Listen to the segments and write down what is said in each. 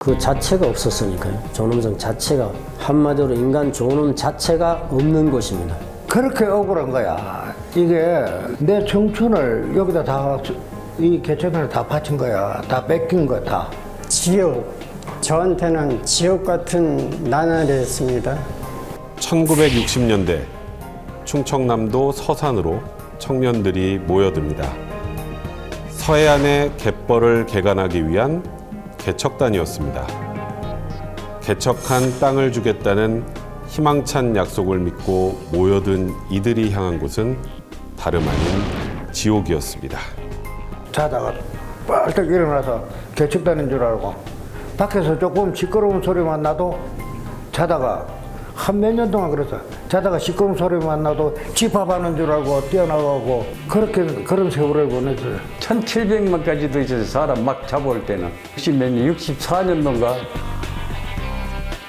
그 자체가 없었으니까요. 존엄성 자체가, 한마디로 인간 존엄 자체가 없는 곳입니다. 그렇게 억울한 거야. 이게 내 청춘을 여기다 다, 이 개천을 다 바친 거야. 다 뺏긴 거야, 다. 지옥, 저한테는 지옥 같은 나날이었습니다. 1960년대 충청남도 서산으로 청년들이 모여듭니다. 서해안의 갯벌을 개간하기 위한 개척단이었습니다. 개척한 땅을 주겠다는 희망찬 약속을 믿고 모여든 이들이 향한 곳은 다름 아닌 지옥이었습니다. 자다가 빨딱 일어나서 개척단인 줄 알고 밖에서 조금 시끄러운 소리만 나도 자다가 한 몇 년 동안 그래서 자다가 시끄러운 소리만 나도 집합하는 줄 알고 뛰어나가고 그렇게 그런 세월을 보냈어요. 1700만까지도 있어서 사람 막 잡아올 때는 64년도인가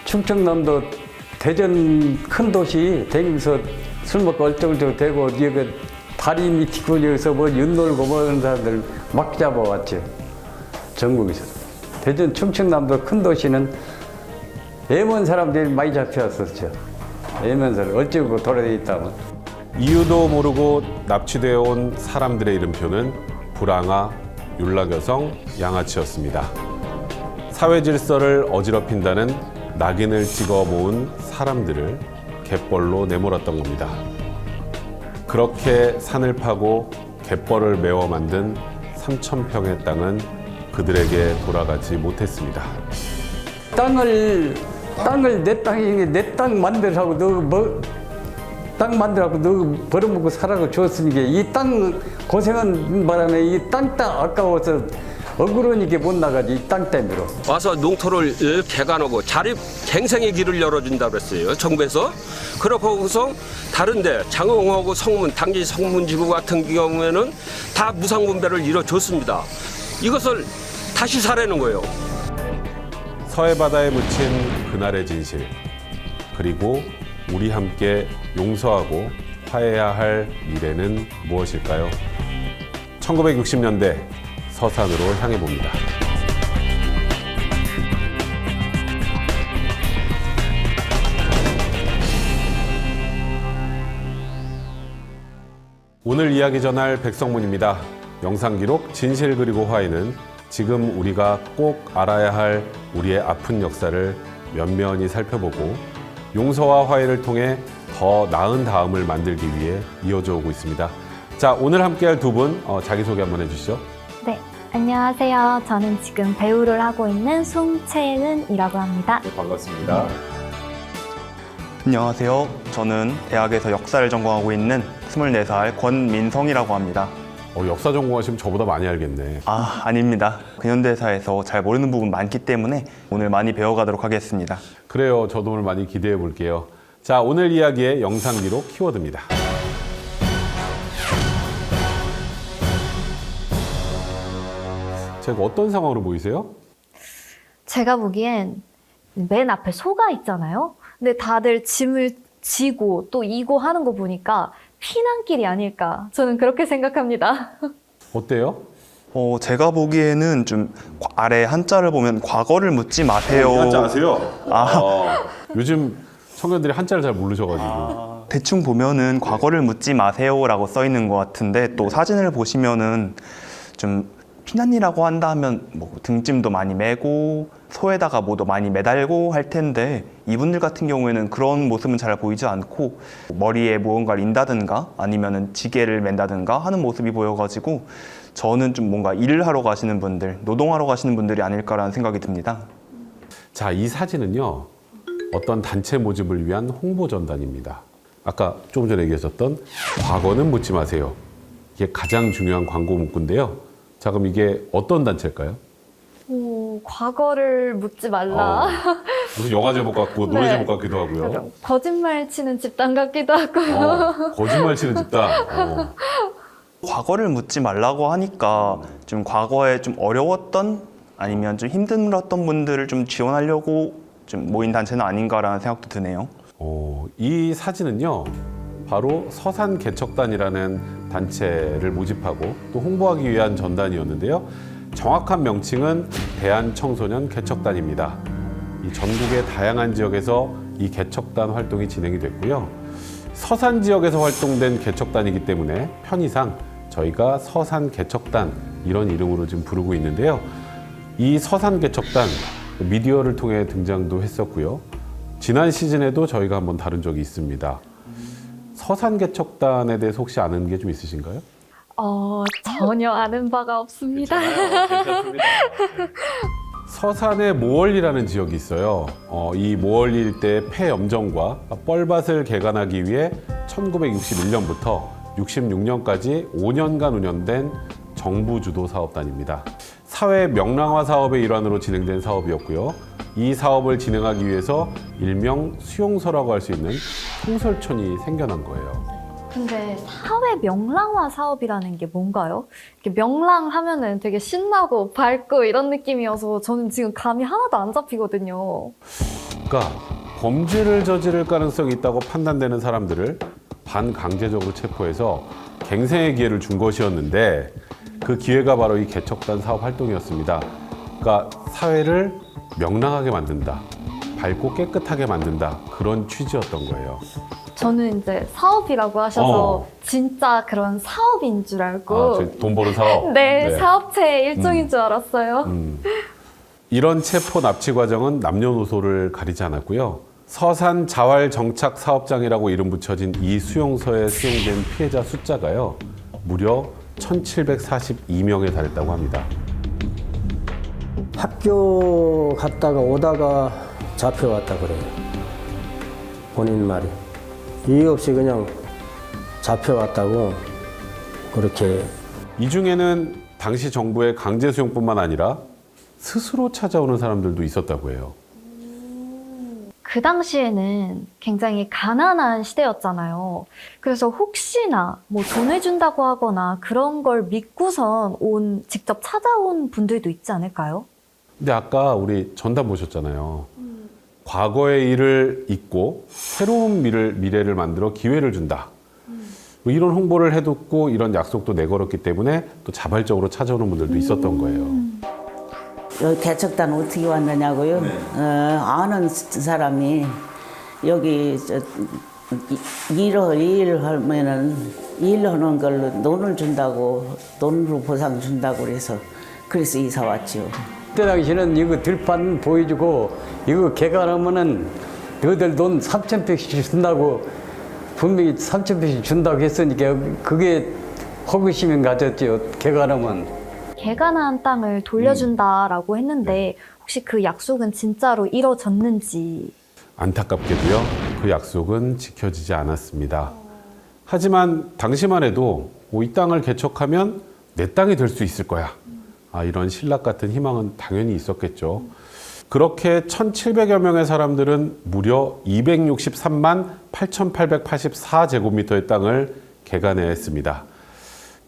충청남도 대전 큰 도시 다니면서 술 먹고 얼쩡얼쩡 대고 여기 다리 밑이고 여기서 뭐 윤놀고 뭐 하는 사람들 막 잡아왔죠. 전국에서. 대전 충청남도 큰 도시는 애먼 사람들이 많이 잡혀왔었죠. 애먼 사람 어쩌고 돌아다녔다면. 이유도 모르고 납치되어 온 사람들의 이름표는 불황아, 윤락여성, 양아치였습니다. 사회 질서를 어지럽힌다는 낙인을 찍어 모은 사람들을 갯벌로 내몰았던 겁니다. 그렇게 산을 파고 갯벌을 메워 만든 3,000평의 땅은 그들에게 돌아가지 못했습니다. 땅을 내 땅이 내 땅 만들라고 너 뭐 땅 만들라고 너 벌어먹고 살라고 줬으니까 이 땅 고생한 바람에 이 땅 아까워서 억울하니까 못 나가지 이 땅 때문에. 와서 농토를 개간하고 자립 갱생의 길을 열어준다고 그랬어요. 정부에서. 그러고서 다른데 장흥하고 성문, 당시 성문지구 같은 경우에는 다 무상분배를 이뤄줬습니다. 이것을 다시 사라는 거예요. 서해바다에 묻힌 그날의 진실, 그리고 우리 함께 용서하고 화해해야 할 미래는 무엇일까요? 1960년대 서산으로 향해 봅니다. 오늘 이야기 전할 백성문입니다. 영상 기록 진실 그리고 화해는 지금 우리가 꼭 알아야 할 우리의 아픈 역사를 면면히 살펴보고 용서와 화해를 통해 더 나은 다음을 만들기 위해 이어져 오고 있습니다. 자, 오늘 함께할 두 분 자기소개 한번 해주시죠. 네, 안녕하세요. 저는 지금 배우를 하고 있는 송채은이라고 합니다. 반갑습니다. 안녕하세요. 저는 대학에서 역사를 전공하고 있는 24살 권민성이라고 합니다. 역사 전공하시면 저보다 많이 알겠네. 아닙니다. 근현대사에서 잘 모르는 부분 많기 때문에 오늘 많이 배워가도록 하겠습니다. 그래요. 저도 오늘 많이 기대해 볼게요. 자, 오늘 이야기의 영상 기록 키워드입니다. 제가 어떤 상황으로 보이세요? 제가 보기엔 맨 앞에 소가 있잖아요. 근데 다들 짐을 지고 또 이고 하는 거 보니까 피난길이 아닐까. 저는 그렇게 생각합니다. 어때요? 제가 보기에는 좀 아래 한자를 보면 과거를 묻지 마세요. 한자 아세요? 요즘 청년들이 한자를 잘 모르셔가지고. 대충 보면은 과거를 묻지 마세요라고 써 있는 것 같은데 또 사진을 보시면은 좀 피난이라고 한다면 뭐 등짐도 많이 메고 소에다가 뭐도 많이 매달고 할 텐데 이분들 같은 경우에는 그런 모습은 잘 보이지 않고 머리에 무언가를 인다든가 아니면은 지게를 맨다든가 하는 모습이 보여가지고 저는 좀 뭔가 일을 하러 가시는 분들, 노동하러 가시는 분들이 아닐까라는 생각이 듭니다. 자, 이 사진은요, 어떤 단체 모집을 위한 홍보 전단입니다. 아까 조금 전에 얘기하셨던 과거는 묻지 마세요. 이게 가장 중요한 광고 문구인데요. 자, 그럼 이게 어떤 단체일까요? 과거를 묻지 말라. 무슨 영화 제목 같고 노래 네. 제목 같기도 하고요. 거짓말 치는 집단 같기도 하고요. 거짓말 치는 집단. 과거를 묻지 말라고 하니까 좀 과거에 좀 어려웠던 아니면 좀 힘들었던 분들을 좀 지원하려고 좀 모인 단체는 아닌가라는 생각도 드네요. 이 사진은요, 바로 서산 개척단이라는 단체를 모집하고 또 홍보하기 위한 전단이었는데요. 정확한 명칭은 대한청소년 개척단입니다. 이 전국의 다양한 지역에서 이 개척단 활동이 진행이 됐고요. 서산 지역에서 활동된 개척단이기 때문에 편의상 저희가 서산 개척단 이런 이름으로 지금 부르고 있는데요. 이 서산 개척단 미디어를 통해 등장도 했었고요. 지난 시즌에도 저희가 한번 다룬 적이 있습니다. 서산 개척단에 대해서 혹시 아는 게 좀 있으신가요? 전혀 아는 바가 없습니다. 괜찮습니다. 서산에 모월리라는 지역이 있어요. 이 모월리 일대의 폐염정과 뻘밭을 개간하기 위해 1961년부터 66년까지 5년간 운영된 정부 주도 사업단입니다. 사회 명랑화 사업의 일환으로 진행된 사업이었고요. 이 사업을 진행하기 위해서 일명 수용소라고 할 수 있는 청설촌이 생겨난 거예요. 근데 사회 명랑화 사업이라는 게 뭔가요? 이렇게 명랑하면은 되게 신나고 밝고 이런 느낌이어서 저는 지금 감이 하나도 안 잡히거든요. 그러니까 범죄를 저지를 가능성이 있다고 판단되는 사람들을 반강제적으로 체포해서 갱생의 기회를 준 것이었는데 그 기회가 바로 이 개척단 사업 활동이었습니다. 그러니까 사회를 명랑하게 만든다, 밝고 깨끗하게 만든다, 그런 취지였던 거예요. 저는 이제 사업이라고 하셔서 진짜 그런 사업인 줄 알고 돈 버는 사업. 네, 사업체의 일종인 줄 알았어요. 이런 체포 납치 과정은 남녀노소를 가리지 않았고요. 서산 자활 정착 사업장이라고 이름 붙여진 이 수용소에 수용된 피해자 숫자가요, 무려 1,742명에 달했다고 합니다. 학교 갔다가 오다가 잡혀왔다 그래요. 본인 말이. 이유 없이 그냥 잡혀왔다고 그렇게. 이 중에는 당시 정부의 강제 수용뿐만 아니라 스스로 찾아오는 사람들도 있었다고 해요. 그 당시에는 굉장히 가난한 시대였잖아요. 그래서 혹시나 뭐 돈을 준다고 하거나 그런 걸 믿고선 직접 찾아온 분들도 있지 않을까요? 근데 아까 우리 전담 보셨잖아요. 과거의 일을 잊고 새로운 미래를 만들어 기회를 준다. 뭐 이런 홍보를 해뒀고 이런 약속도 내걸었기 때문에 또 자발적으로 찾아오는 분들도 있었던 거예요. 여기 개척단 어떻게 왔느냐고요? 아는 사람이 여기 일을 하면은 일하는 걸로 돈을 준다고, 돈으로 보상 준다고 그래서 이사 왔죠. 그때 당시는 이거 들판 보여주고 이거 개간하면은 너희들 돈 3,000평씩 준다고, 분명히 3,000평씩 준다고 했으니까 그게 허구심이 가졌죠. 개간하면. 개간한 땅을 돌려준다라고 했는데 혹시 그 약속은 진짜로 이뤄졌는지. 안타깝게도요, 그 약속은 지켜지지 않았습니다. 하지만 당시만 해도 이 땅을 개척하면 내 땅이 될 수 있을 거야. 이런 신락 같은 희망은 당연히 있었겠죠. 그렇게 1,700여 명의 사람들은 무려 263만 8,884제곱미터의 땅을 개간해야 했습니다.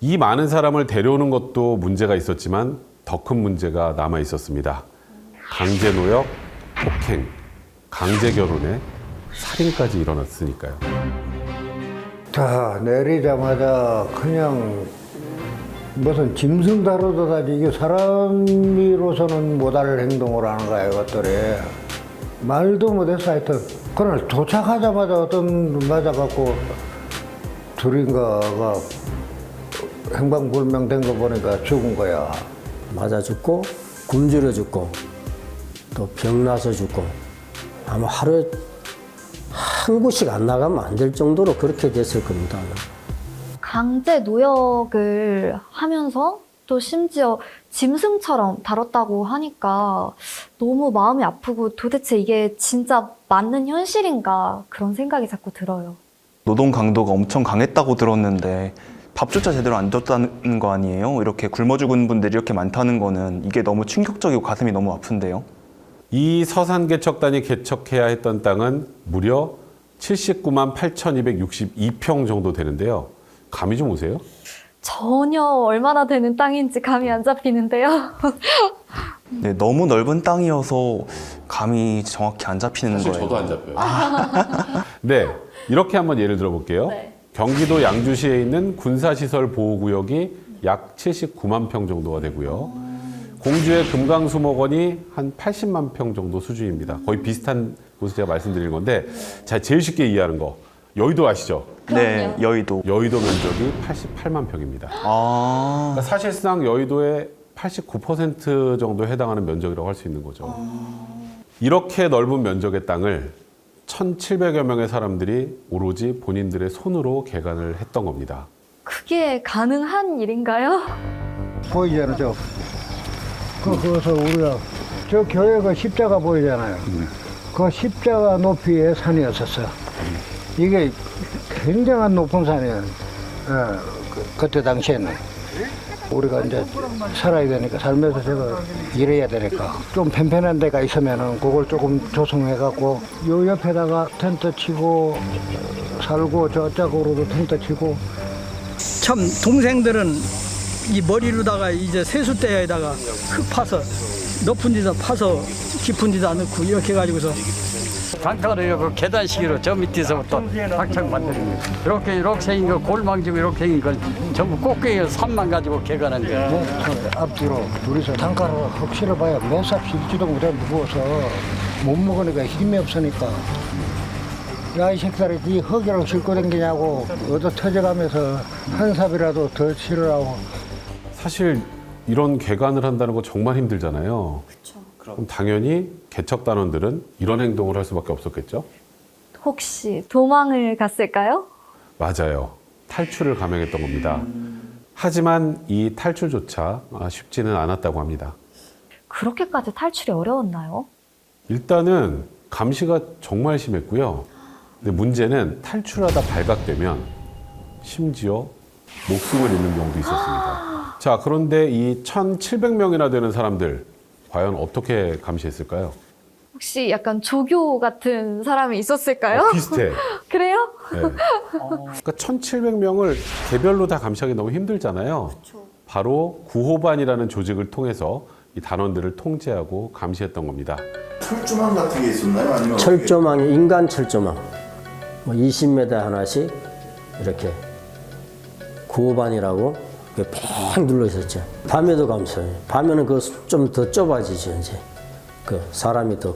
이 많은 사람을 데려오는 것도 문제가 있었지만 더 큰 문제가 남아 있었습니다. 강제노역, 폭행, 강제결혼에 살인까지 일어났으니까요. 다 내리자마자 그냥 무슨 짐승 다루듯이 이게 사람으로서는 못할 행동을 하는 거야, 이것들이. 말도 못해서 하여튼 그날 도착하자마자 어떤 맞아갖고 둘인가가 행방불명된 거 보니까 죽은 거야. 맞아 죽고 굶주려 죽고 또 병나서 죽고 아마 하루에 한 곳씩 안 나가면 안 될 정도로 그렇게 됐을 겁니다. 강제 노역을 하면서 또 심지어 짐승처럼 다뤘다고 하니까 너무 마음이 아프고 도대체 이게 진짜 맞는 현실인가 그런 생각이 자꾸 들어요. 노동 강도가 엄청 강했다고 들었는데 밥조차 제대로 안 줬다는 거 아니에요? 이렇게 굶어 죽은 분들이 이렇게 많다는 거는 이게 너무 충격적이고 가슴이 너무 아픈데요. 이 서산 개척단이 개척해야 했던 땅은 무려 79만 8,262평 정도 되는데요. 감이 좀 오세요? 전혀 얼마나 되는 땅인지 감이 안 잡히는데요. 네, 너무 넓은 땅이어서 감이 정확히 안 잡히는 거예요. 저도 안 잡혀요. 네, 이렇게 한번 예를 들어볼게요. 네. 경기도 양주시에 있는 군사시설 보호구역이 약 79만 평 정도가 되고요. 공주의 금강수목원이 한 80만 평 정도 수준입니다. 거의 비슷한 곳을 제가 말씀드린 건데, 자, 제일 쉽게 이해하는 거. 여의도 아시죠? 네, 여의도. 여의도 면적이 88만 평입니다. 아, 그러니까 사실상 여의도의 89% 정도에 해당하는 면적이라고 할 수 있는 거죠. 이렇게 넓은 면적의 땅을 1,700여 명의 사람들이 오로지 본인들의 손으로 개간을 했던 겁니다. 그게 가능한 일인가요? 보이잖아, 거기서 우리가 저 교회가 십자가 보이잖아요. 그 십자가 높이의 산이었었어. 이게 굉장한 높은 산이에요. 그때 당시에는. 우리가 이제 살아야 되니까, 살면서 제가 일해야 되니까 좀 편편한 데가 있으면은 그걸 조금 조성해갖고 요 옆에다가 텐트 치고 살고, 저쪽으로도 텐트 치고. 참 동생들은 이 머리로다가 이제 세숫대에다가 흙 파서 높은 데다 파서 깊은 데다 넣고 이렇게 해가지고서 단가를 그 계단식으로 저 밑에서부터 확창 만드는 거예요. 이렇게 생긴 거 골망지고 이렇게 생긴 걸 전부 꼭대기에 산만 가지고 개간한 거예요. 앞뒤로 둘이서 단가를 흙 실어봐야 몇 삽 실지도 못해, 무거워서 못 먹으니까 힘이 없으니까. 야, 이 새끼들이 이 흙이라고 싣고 다니냐고 얻어 터져가면서 한 삽이라도 더 실으라고. 사실 이런 개간을 한다는 거 정말 힘들잖아요. 그럼 당연히 개척단원들은 이런 행동을 할 수밖에 없었겠죠? 혹시 도망을 갔을까요? 맞아요. 탈출을 감행했던 겁니다. 하지만 이 탈출조차 쉽지는 않았다고 합니다. 그렇게까지 탈출이 어려웠나요? 일단은 감시가 정말 심했고요. 근데 문제는 탈출하다 발각되면 심지어 목숨을 잃는 경우도 있었습니다. 자, 그런데 이 1,700명이나 되는 사람들 과연 어떻게 감시했을까요? 혹시 약간 조교 같은 사람이 있었을까요? 비슷해. 그래요? 네. 그러니까 1,700명을 개별로 다 감시하기 너무 힘들잖아요. 바로 구호반이라는 조직을 통해서 이 단원들을 통제하고 감시했던 겁니다. 철조망 같은 게 있었나요? 아니면 철조망이 인간 철조망, 뭐 20m 하나씩 이렇게 구호반이라고 팽 눌러 있었죠. 밤에도 감시해요. 밤에는 그 좀 더 좁아지죠. 이제 그 사람이 더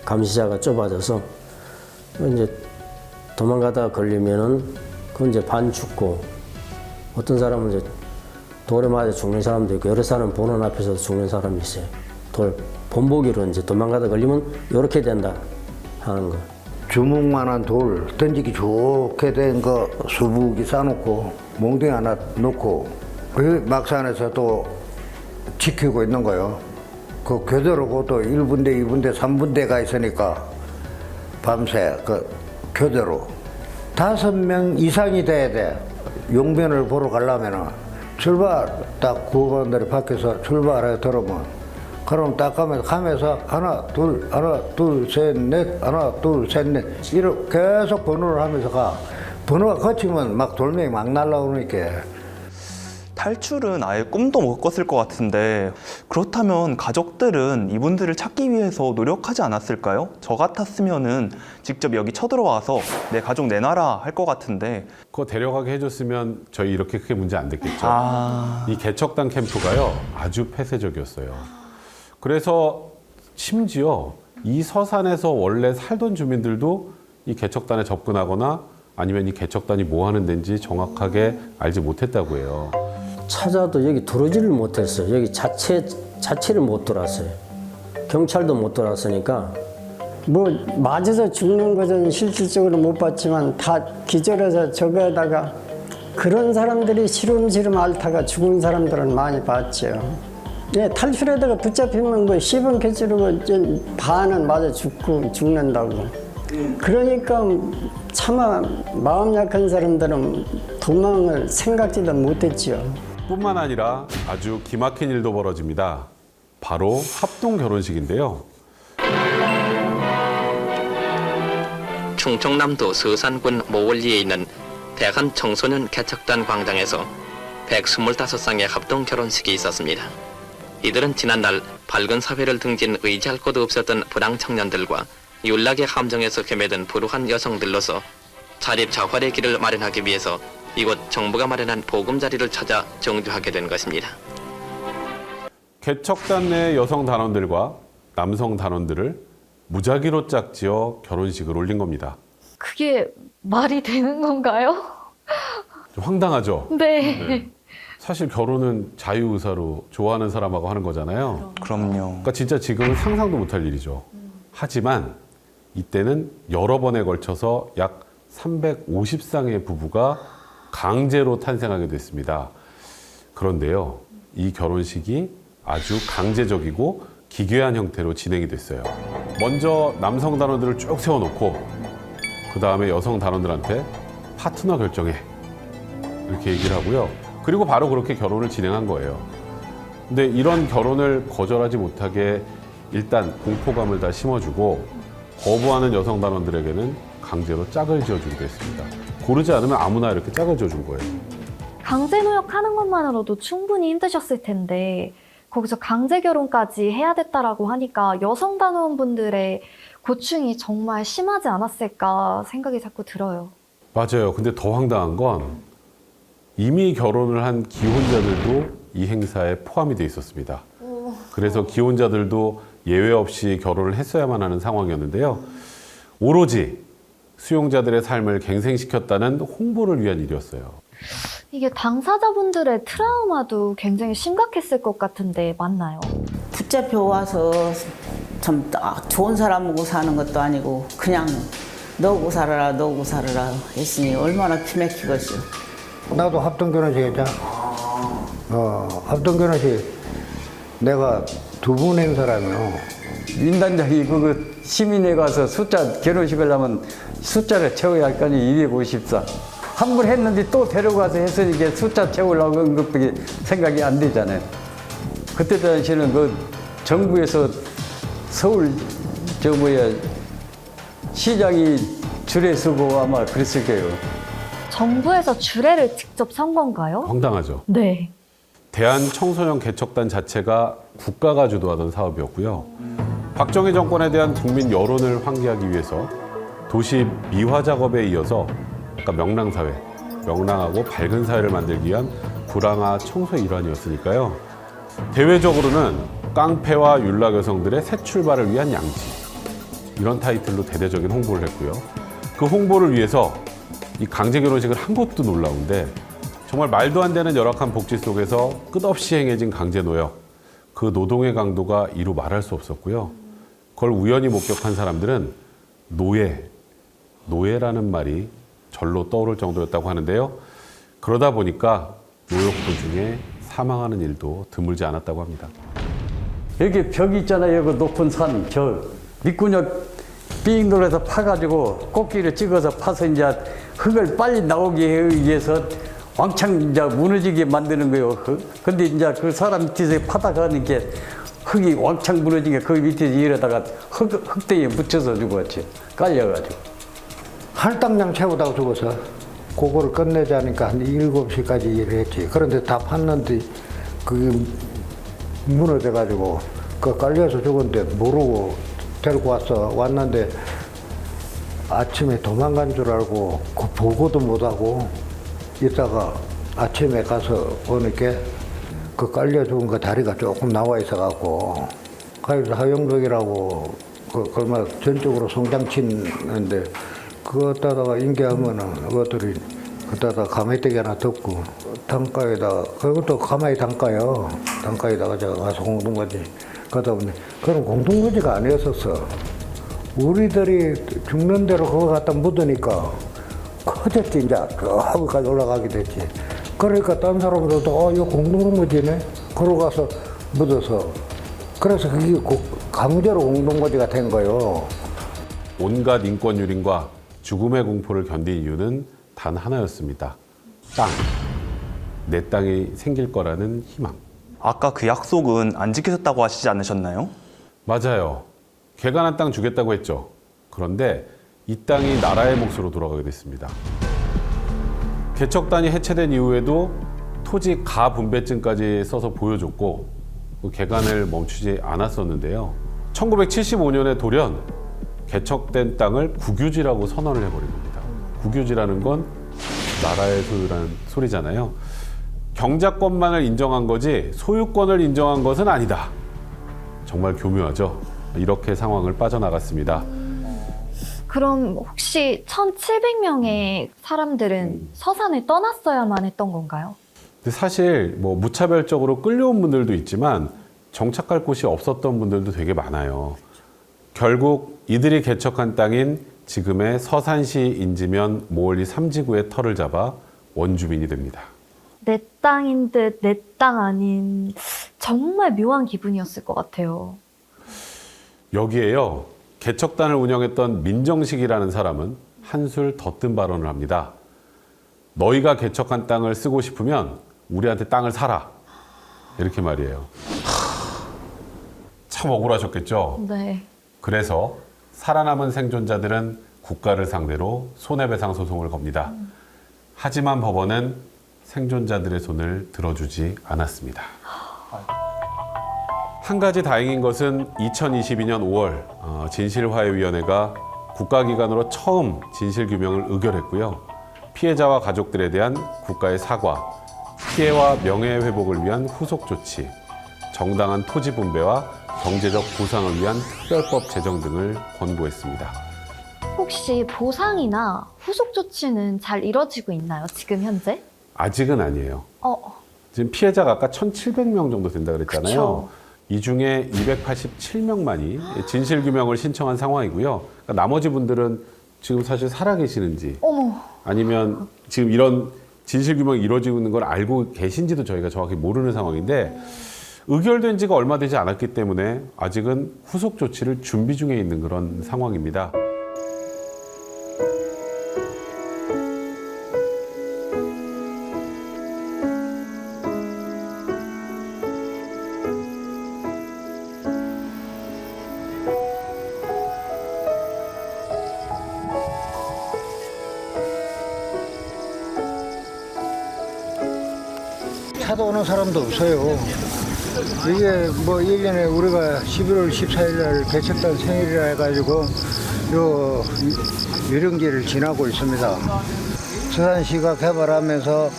감시자가 좁아져서 이제 도망가다가 걸리면은 그 이제 반 죽고, 어떤 사람은 이제 돌에 맞아 죽는 사람도 있고, 여러 사람 보는 앞에서 죽는 사람이 있어요. 돌 본보기로 이제 도망가다 걸리면 이렇게 된다 하는 거. 주먹만한 돌 던지기 좋게 된 거 수북이 싸놓고 몽둥이 하나 놓고 그 막산에서 또 지키고 있는 거요. 그 교대로고 또 1분대, 2분대, 3분대가 있으니까 밤새 그 교대로 5명 이상이 돼야 돼. 용변을 보러 가려면은 출발 딱 구호반들이 밖에서 출발해 들어오면, 그럼 딱 가면서 하나 둘 셋 넷 하나 둘 셋 넷 이렇게 계속 번호를 하면서 가. 번호가 거치면 막 돌멩이 막 날라오니까. 탈출은 아예 꿈도 못 꿨을 것 같은데, 그렇다면 가족들은 이분들을 찾기 위해서 노력하지 않았을까요? 저 같았으면은 직접 여기 쳐들어와서 내 가족 내놔라 할 것 같은데. 그거 데려가게 해줬으면 저희 이렇게 크게 문제 안 됐겠죠. 이 개척단 캠프가요, 아주 폐쇄적이었어요. 그래서 심지어 이 서산에서 원래 살던 주민들도 이 개척단에 접근하거나 아니면 이 개척단이 뭐 하는 데인지 정확하게 알지 못했다고 해요. 찾아도 여기 들어오지를 못했어요. 여기 자체를 못 들어왔어요. 경찰도 못 들어왔으니까. 뭐 맞아서 죽는 것은 실질적으로 못 봤지만 다 기절해서 저거에다가 그런 사람들이 시름시름 앓다가 죽은 사람들은 많이 봤죠. 예, 탈출하다가 붙잡히면 뭐 씹은 캐치로 반은 맞아 죽는다고. 그러니까 차마 마음 약한 사람들은 도망을 생각지도 못했지요. 뿐만 아니라 아주 기막힌 일도 벌어집니다. 바로 합동 결혼식인데요. 충청남도 서산군 모월리에 있는 대한 청소년 개척단 광장에서 125쌍의 합동 결혼식이 있었습니다. 이들은 지난날 밝은 사회를 등진 의지할 곳 없었던 불황 청년들과 윤락의 함정에서 헤매던 불우한 여성들로서 자립자활의 길을 마련하기 위해서 이곳 정부가 마련한 보금자리를 찾아 정주하게 된 것입니다. 개척단 내 여성 단원들과 남성 단원들을 무작위로 짝지어 결혼식을 올린 겁니다. 그게 말이 되는 건가요? 좀 황당하죠? 네. 사실 결혼은 자유의사로 좋아하는 사람하고 하는 거잖아요. 그럼요. 그러니까 진짜 지금은 상상도 못할 일이죠. 하지만 이때는 여러 번에 걸쳐서 약 350쌍의 부부가 강제로 탄생하게 됐습니다. 그런데요, 이 결혼식이 아주 강제적이고 기괴한 형태로 진행이 됐어요. 먼저 남성 단원들을 쭉 세워놓고 그 다음에 여성 단원들한테 파트너 결정해 이렇게 얘기를 하고요. 그리고 바로 그렇게 결혼을 진행한 거예요. 근데 이런 결혼을 거절하지 못하게 일단 공포감을 다 심어주고 거부하는 여성 단원들에게는 강제로 짝을 지어주기도 했습니다. 고르지 않으면 아무나 이렇게 짝을 지어준 거예요. 강제노역하는 것만으로도 충분히 힘드셨을 텐데 거기서 강제 결혼까지 해야 됐다라고 하니까 여성 단원분들의 고충이 정말 심하지 않았을까 생각이 자꾸 들어요. 맞아요. 근데 더 황당한 건 이미 결혼을 한 기혼자들도 이 행사에 포함이 돼 있었습니다. 그래서 기혼자들도 예외 없이 결혼을 했어야만 하는 상황이었는데요. 오로지 수용자들의 삶을 갱생시켰다는 홍보를 위한 일이었어요. 이게 당사자분들의 트라우마도 굉장히 심각했을 것 같은데 맞나요? 붙잡혀 와서 참 좋은 사람하고 사는 것도 아니고 그냥 너고 살아라 너고 살아라 했으니 얼마나 기맥히겠어. 나도 합동 결혼식 했잖아. 합동 결혼식 내가 2번 한 사람이요. 민단장이 그거 시민회 가서 숫자 결혼식을 하면 숫자를 채워야 할 거 아니 254. 한 번 했는데 또 데려가서 했으니까 숫자 채우려고 한 것밖에 생각이 안 되잖아요. 그때 당시에는 그 정부에서 서울 시장이 줄에 서고 아마 그랬을 거예요. 정부에서 주례를 직접 선 건가요? 황당하죠. 네. 대한청소년 개척단 자체가 국가가 주도하던 사업이었고요. 박정희 정권에 대한 국민 여론을 환기하기 위해서 도시 미화 작업에 이어서 그러니까 명랑사회, 명랑하고 밝은 사회를 만들기 위한 불황화 청소의 일환이었으니까요. 대외적으로는 깡패와 윤락 여성들의 새 출발을 위한 양지, 이런 타이틀로 대대적인 홍보를 했고요. 그 홍보를 위해서 이 강제 결혼식을 한 것도 놀라운데 정말 말도 안 되는 열악한 복지 속에서 끝없이 행해진 강제 노역, 그 노동의 강도가 이루 말할 수 없었고요. 그걸 우연히 목격한 사람들은 노예라는 말이 절로 떠오를 정도였다고 하는데요. 그러다 보니까 노역 도중에 사망하는 일도 드물지 않았다고 합니다. 여기 벽 있잖아요. 그 높은 산, 저 밑구녕 삥 눌러서 파가지고 꽃길을 찍어서 파서 이제 흙을 빨리 나오게 하기 위해서 왕창 이제 무너지게 만드는 거예요. 근데 이제 그 사람 밑에서 파다가니까 흙이 왕창 무너지게 그 밑에서 이러다가 흙대에 묻혀서 죽었지. 깔려가지고. 할당량 채우다가 죽어서 그거를 끝내자니까 한 7시까지 일을 했지. 그런데 다 팠는데 그게 무너져가지고 그 깔려서 죽었는데 모르고 데리고 왔는데 아침에 도망간 줄 알고 그 보고도 못하고 이따가 아침에 가서 보니까 그 깔려 죽은 그 다리가 조금 나와 있어갖고 그래서 하영덕이라고 그 얼마 전적으로 송장치는데 그것다가 인계하면은 그것들이 그때다 가마떼기 하나 덮고 단가에다가 그것도 가마에 단가요. 단가에다가 제가 가서 공동거지 그러다 보니 그런 공동거지가 아니었었어. 우리들이 죽는 대로 그거 갖다 묻으니까 커졌지. 이제 저기까지 올라가게 됐지. 그러니까 딴 사람들도 이거 공동거지네. 그러고 가서 묻어서 그래서 그게 강제로 공동거지가 된 거예요. 온갖 인권 유린과 죽음의 공포를 견딘 이유는 단 하나였습니다. 땅. 내 땅이 생길 거라는 희망. 아까 그 약속은 안 지키셨다고 하시지 않으셨나요? 맞아요. 개간한 땅 주겠다고 했죠. 그런데 이 땅이 나라의 몫으로 돌아가게 됐습니다. 개척단이 해체된 이후에도 토지 가분배증까지 써서 보여줬고 그 개간을 멈추지 않았었는데요. 1975년에 돌연 개척된 땅을 국유지라고 선언을 해버린 겁니다. 국유지라는 건 나라의 소유라는 소리잖아요. 경작권만을 인정한 거지 소유권을 인정한 것은 아니다. 정말 교묘하죠. 이렇게 상황을 빠져나갔습니다. 그럼 혹시 1,700명의 사람들은 서산을 떠났어야만 했던 건가요? 근데 사실 뭐 무차별적으로 끌려온 분들도 있지만 정착할 곳이 없었던 분들도 되게 많아요. 결국 이들이 개척한 땅인 지금의 서산시 인지면 모월리 3지구의 터를 잡아 원주민이 됩니다. 내 땅인 듯 내 땅 아닌 정말 묘한 기분이었을 것 같아요. 여기에요. 개척단을 운영했던 민정식이라는 사람은 한술 더 뜬 발언을 합니다. 너희가 개척한 땅을 쓰고 싶으면 우리한테 땅을 사라. 이렇게 말이에요. 참 억울하셨겠죠? 네. 그래서 살아남은 생존자들은 국가를 상대로 손해배상 소송을 겁니다. 하지만 법원은 생존자들의 손을 들어주지 않았습니다. 한 가지 다행인 것은 2022년 5월 진실화해위원회가 국가기관으로 처음 진실규명을 의결했고요. 피해자와 가족들에 대한 국가의 사과, 피해와 명예회복을 위한 후속 조치, 정당한 토지 분배와 경제적 보상을 위한 특별법 제정 등을 권고했습니다. 혹시 보상이나 후속 조치는 잘 이뤄지고 있나요? 지금 현재? 아직은 아니에요. 지금 피해자가 아까 1,700명 정도 된다 그랬잖아요. 그쵸. 이 중에 287명만이 진실규명을 신청한 상황이고요. 그러니까 나머지 분들은 지금 사실 살아계시는지 어머. 아니면 지금 이런 진실규명이 이루어지고 있는 걸 알고 계신지도 저희가 정확히 모르는 상황인데 의결된 지가 얼마 되지 않았기 때문에 아직은 후속 조치를 준비 중에 있는 그런 상황입니다. 찾아오는 사람도 없어요. 이게 뭐 1년에 우리가 11월 14일 날 개척단 생일이라 해가지고 요 유령기를 지나고 있습니다. 서산시가 개발하면서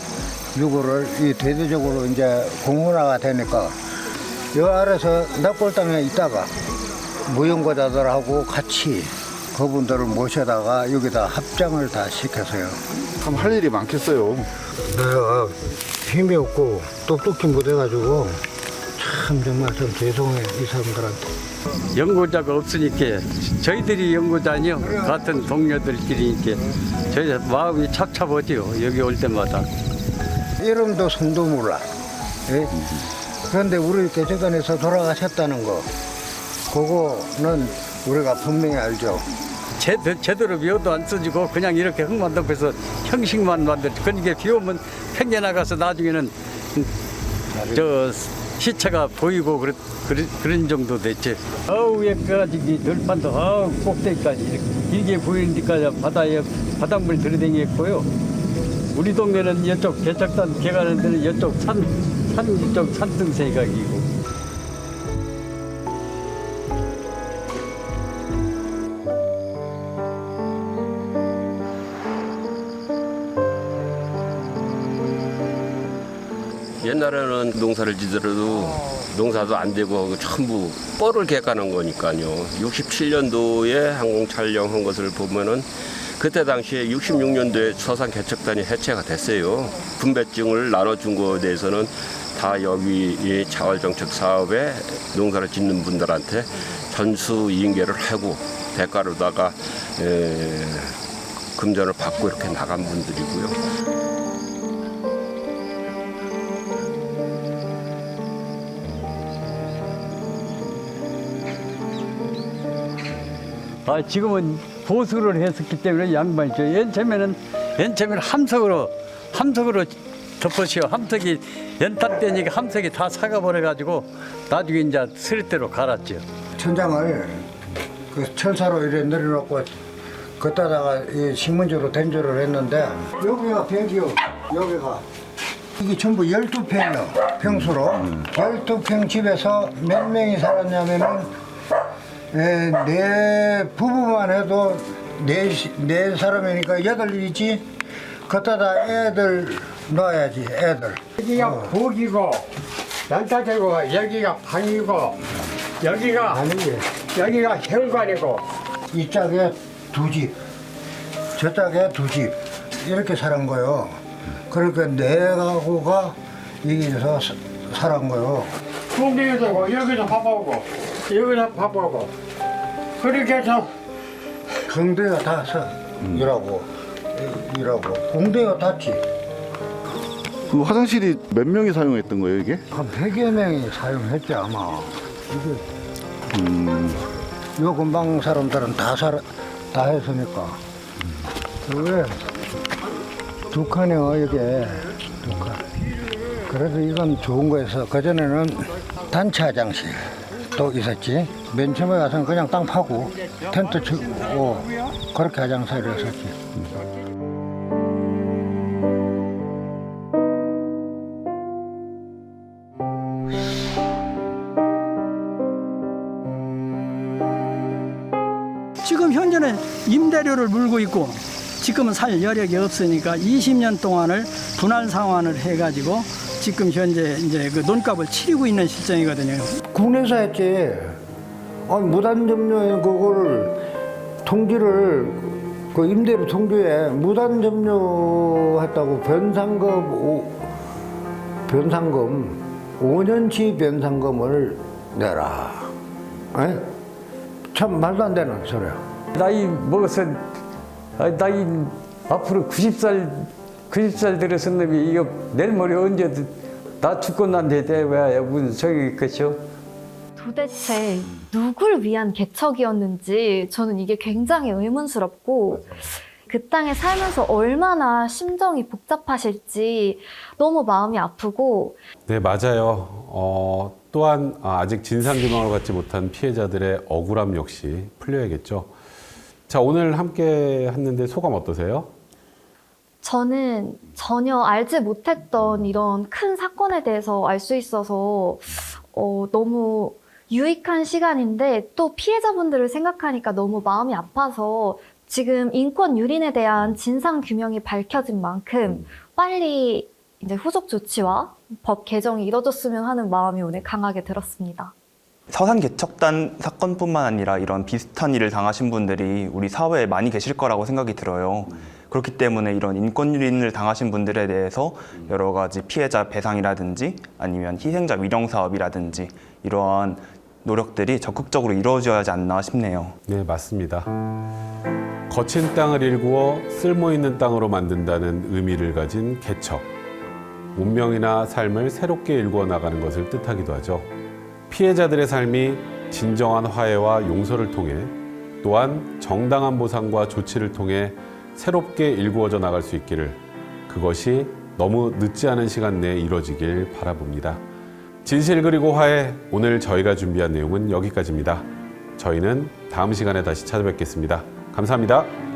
요거를 이 대대적으로 이제 공론화가 되니까 요 아래서 납골당에 있다가 무용고자들하고 같이 그분들을 모셔다가 여기다 합장을 다 시켜서요. 참 할 일이 많겠어요. 내가 힘이 없고 똑똑히 못해가지고 참 정말 좀 죄송해 이 사람들한테. 연구자가 없으니까 저희들이 연구자 아니요. 같은 동료들끼리니까 저희 마음이 착잡하죠. 여기 올 때마다. 이름도 손도 몰라. 예? 그런데 우리 개척단에서 돌아가셨다는 거 그거는 우리가 분명히 알죠. 제대로 묘도 안 써지고 그냥 이렇게 흙만 덮어서 형식만 만들죠. 그러니까 비 오면 팽개 나가서 나중에는 저 시체가 보이고 그런 정도 됐지. 여기까지 들판도 꼭대기까지 이렇게 보이는 데까지 바닷물 들이댕겼고요. 우리 동네는 이쪽 개척단 개가는 데는 이쪽 이쪽 산등세각이고. 옛날에는 농사를 지더라도 농사도 안 되고 전부 뻘을 개가는 거니까요. 67년도에 항공 촬영한 것을 보면은 그때 당시에 66년도에 서산 개척단이 해체가 됐어요. 분배증을 나눠준 거에 대해서는 다 여기 이 자활정책 사업에 농사를 짓는 분들한테 전수 이인계를 하고 대가로다가 금전을 받고 이렇게 나간 분들이고요. 지금은 보수를 했었기 때문에 양반이죠. 맨 처음에는 함석으로 덮으시오. 함석이 연탄 때니까 함석이 다 사가버려가지고 나중에 이제 스레대로 갈았죠. 천장을 그 철사로 이렇게 내려놓고 걷다다가 이 신문지로 댄조를 했는데 여기가 벽이요. 여기가 이게 전부 12평이요. 평수로 12평 집에서 몇 명이 살았냐면은 내 부부만 해도 네 사람이니까 8이지 걷다다 애들 놔야지 애들. 여기가 북이고 연타되고 여기가 방이고 여기가 여기가 혈관이고 이 짝에 두 집, 저 짝에 두 집 이렇게 살은 거요. 그러니까 네 가구가 여기서 살은 거요. 공대에 되고 여기서 밥하고 여기서 밥하고 그렇게 해서 경대가 다서 일하고 공대가 닿지. 그 화장실이 몇 명이 사용했던 거예요, 이게? 한 100여 명이 사용했지 아마. 이게 요 근방 사람들은 다 했으니까. 왜 두 칸이요 이게 두 칸. 그래서 이건 좋은 거여서 그전에는 단체 화장실도 있었지. 맨 처음에 가서는 그냥 땅 파고 텐트 치고 그렇게 화장실을 했었지. 지금 현재는 임대료를 물고 있고 지금은 살 여력이 없으니까 20년 동안을 분할 상환을 해가지고 지금 현재 이제 그 논값을 치르고 있는 실정이거든요. 국내에서 했지. 아니, 무단점유인 그거를 통지를 그 임대료 통지에 무단점유했다고 변상금 5년치 변상금을 내라. 에? 참 말도 안 되는 소리야. 나이 먹어서 나이 앞으로 90살 들어선 놈이 이거 내일 모레 언제 나 죽고 난 데에 왜 무슨 저기 있겠죠? 도대체 누굴 위한 개척이었는지 저는 이게 굉장히 의문스럽고 그 땅에 살면서 얼마나 심정이 복잡하실지 너무 마음이 아프고. 네, 맞아요. 또한 아직 진상규명을 받지 못한 피해자들의 억울함 역시 풀려야겠죠. 자, 오늘 함께 했는데 소감 어떠세요? 저는 전혀 알지 못했던 이런 큰 사건에 대해서 알 수 있어서 너무 유익한 시간인데 또 피해자분들을 생각하니까 너무 마음이 아파서 지금 인권 유린에 대한 진상 규명이 밝혀진 만큼 빨리 이제 후속 조치와 법 개정이 이뤄졌으면 하는 마음이 오늘 강하게 들었습니다. 서산 개척단 사건뿐만 아니라 이런 비슷한 일을 당하신 분들이 우리 사회에 많이 계실 거라고 생각이 들어요. 그렇기 때문에 이런 인권 유린을 당하신 분들에 대해서 여러 가지 피해자 배상이라든지 아니면 희생자 위령 사업이라든지 이러한 노력들이 적극적으로 이루어져야 하지 않나 싶네요. 네, 맞습니다. 거친 땅을 일구어 쓸모있는 땅으로 만든다는 의미를 가진 개척. 운명이나 삶을 새롭게 일구어 나가는 것을 뜻하기도 하죠. 피해자들의 삶이 진정한 화해와 용서를 통해 또한 정당한 보상과 조치를 통해 새롭게 일구어져 나갈 수 있기를, 그것이 너무 늦지 않은 시간 내에 이루어지길 바라봅니다. 진실 그리고 화해, 오늘 저희가 준비한 내용은 여기까지입니다. 저희는 다음 시간에 다시 찾아뵙겠습니다. 감사합니다.